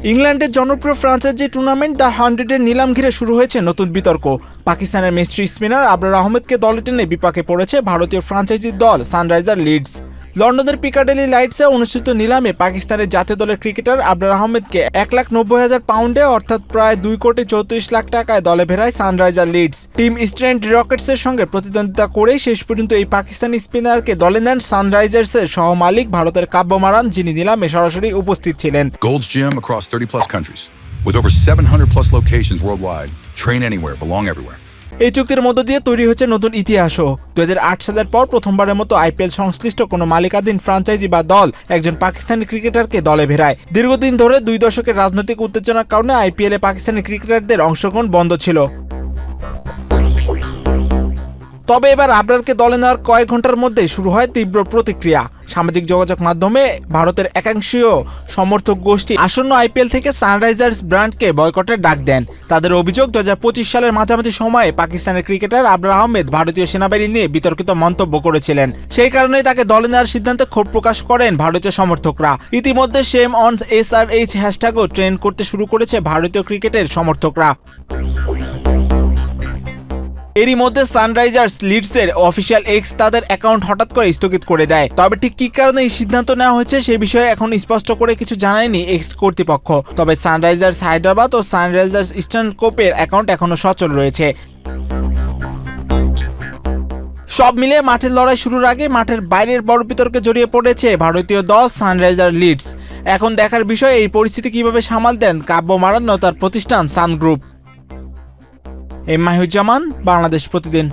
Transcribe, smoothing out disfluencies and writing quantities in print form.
ইংল্যান্ডের জনপ্রিয় franchise tournament the 100-এর নিলাম ঘিরে শুরু হয়েছে নতুন বিতর্ক। পাকিস্তানের মিস্ট্রি স্পিনার আবরার আহমেদকে দলে টেনে বিপাকে পড়েছে ভারতীয় ফ্রাঞ্চাইজির দল সানরাইজার লিডস। লন্ডনের পিকাডেলি লাইটসে অনুষ্ঠিত নিলামে পাকিস্তানের জাতীয় দলের ক্রিকেটার আবরার আহমেদকে 1,90,000 পাউন্ডে অর্থাৎ প্রায় 2,34,00,000 টাকায় দলে ভেড়ায় সানরাইজার লিডস। টিম স্ট্রেন্ট রকেটসের সঙ্গে প্রতিদ্বন্দ্বিতা করেই শেষ পর্যন্ত এই পাকিস্তানি স্পিনারকে দলে নেন সানরাইজার্সের সহমালিক ভারতের কাব্য মারান, যিনি নিলামে সরাসরি উপস্থিত ছিলেন। Gold's Gym across 30+ countries with over 700+ locations worldwide. Train anywhere, belong everywhere. এই চুক্তির মধ্য দিয়ে তৈরি হচ্ছে নতুন ইতিহাসও। 2008 সালের পর প্রথমবারের মতো আইপিএল সংশ্লিষ্ট কোনো মালিকাধীন ফ্রাঞ্চাইজি বা দল একজন পাকিস্তানি ক্রিকেটারকে দলে ভেড়ায়। দীর্ঘদিন ধরে 2 দশকের রাজনৈতিক উত্তেজনার কারণে আইপিএলে পাকিস্তানি ক্রিকেটারদের অংশগ্রহণ বন্ধ ছিল। তবে এবার আবরারকে দলে নেওয়ার কয়েক ঘন্টার মধ্যেই শুরু হয় তীব্র প্রতিক্রিয়া। সামাজিক যোগাযোগ মাধ্যমে ভারতের একাংশীয় সমর্থক গোষ্ঠী আসন্ন আইপিএল থেকে সানরাইজার্স ব্র্যান্ডকে বয়কটের ডাক দেন। তাদের অভিযোগ, 2025 সালের মাঝামাঝি সময়ে পাকিস্তানের ক্রিকেটার আবরার আহমেদ ভারতীয় সেনাবাহিনী নিয়ে বিতর্কিত মন্তব্য করেছিলেন। সেই কারণেই তাকে দলে নেওয়ার সিদ্ধান্তে ক্ষোভ প্রকাশ করেন ভারতীয় সমর্থকরা। ইতিমধ্যে শেম অন SRH হ্যাশট্যাগও ট্রেন্ড করতে শুরু করেছে ভারতীয় ক্রিকেটের সমর্থকরা। এরই মধ্যে সানরাইজার্স লিডসের অফিসিয়াল এক্স তাদের অ্যাকাউন্ট হঠাৎ করে স্থগিত করে দেয়। তবে ঠিক কী কারণে এই সিদ্ধান্ত নেওয়া হয়েছে সে বিষয়ে এখন স্পষ্ট করে কিছু জানায়নি এক্স কর্তৃপক্ষ। তবে সানরাইজার্স হায়দ্রাবাদ ও সানরাইজার্স ইস্টার্ন কোপের অ্যাকাউন্ট এখনও সচল রয়েছে। সব মিলিয়ে মাঠের লড়াই শুরুর আগে মাঠের বাইরের বড় বিতর্কে জড়িয়ে পড়েছে ভারতীয় দল সানরাইজার লিডস। এখন দেখার বিষয় এই পরিস্থিতি কিভাবে সামাল দেন কাব্য মারান ও তার প্রতিষ্ঠান সান গ্রুপ। মাহিউজ্জামান, বাংলাদেশ প্রতিদিন।